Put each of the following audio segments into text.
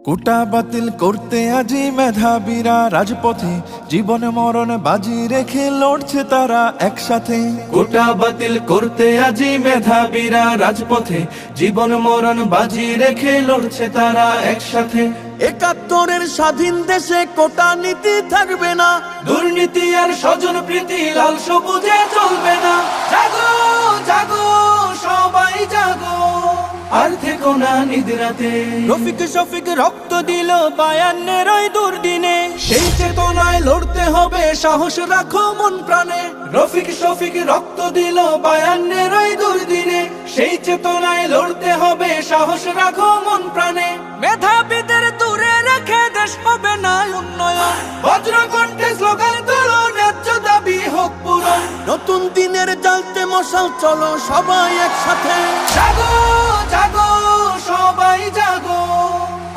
কোটা বাতিল করতে আজি মেধাবীরা রাজপথে, জীবন মরণ বাজি রেখে লড়ছে তারা একসাথে। কোটা বাতিল করতে আজি মেধাবীরা রাজপথে, জীবন মরণ বাজি রেখে লড়ছে তারা একসাথে। ৭১-এর স্বাধীন দেশে কোটা নীতি থাকবে না, দুর্নীতি আর স্বজন প্রীতি লাল সবুজে চলবে না। জাগো জাগো সবাই জাগো, আর থেকো না নিদ্রাতে। রফিক শফিক রক্ত দিল ৫২-এর ওই দুর্দিনে, সেই চেতনায় লড়তে হবে, সাহস রাখো মন প্রাণে। রফিক শফিক রক্ত দিল ৫২-এর ওই দুর্দিনে, সেই চেতনায় লড়তে হবে, সাহস রাখো মন প্রাণে। মেধাবীদের দূরে রেখে দেশ হবে না উন্নয়ন, বজ্রকণ্ঠে স্লোগান তোলো, ন্যায্য দাবি হোক পূরণ। নতুন দিনের জ্বালতে মশাল, চলো সবাই একসাথে। জাগো জাগো সবাই জাগো,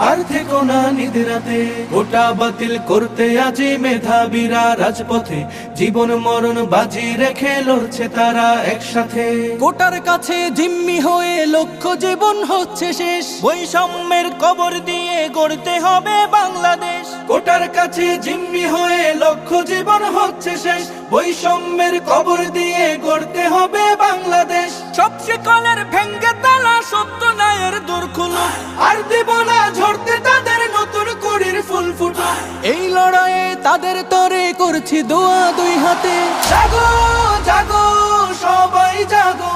আর থেকো না নিদ্রাতে। কোটা বাতিল করতে আজি মেধাবীরা রাজপথে, জীবন মরণ বাজি রেখে লড়ছে তারা একসাথে। কোটার কাছে জিম্মি হয়ে লক্ষ্য জীবন হচ্ছে শেষ, বৈষম্যের কবর দিয়ে গড়তে হবে বাংলাদেশ। কোটার কাছে জিম্মি হয়ে লক্ষ্য জীবন হচ্ছে শেষ, বৈষম্যের কবর দিয়ে গড়তে হবে বাংলাদেশ। সব শিকলের ভেঙ্গে তালা, সত্য ন্যায়ের দূর খুলো, আর দেব না ঝরতে তাদের নতুন কড়ির ফুল ফুটো। এই লড়াইয়ে তাদের তরে করছি দোয়া দুই হাতে। জাগো জাগো সবাই জাগো,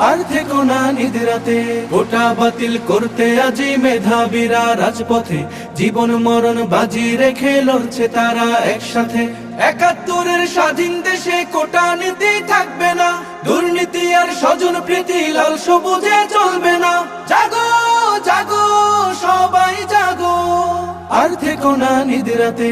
আর থেকো না নিদ্রাতে। কোটা বাতিল করতে আজি মেধাবীরা রাজপথে, জীবন মরণ বাজি রেখে লড়ছে তারা একসাথে। ৭১-এর স্বাধীন দেশে কোটা নীতি থাকবে না, দুর্নীতি আর স্বজন প্রীতি লাল সবুজে চলবে না। জাগো জাগো সবাই জাগো, আর থেকো না নিদ্রাতে।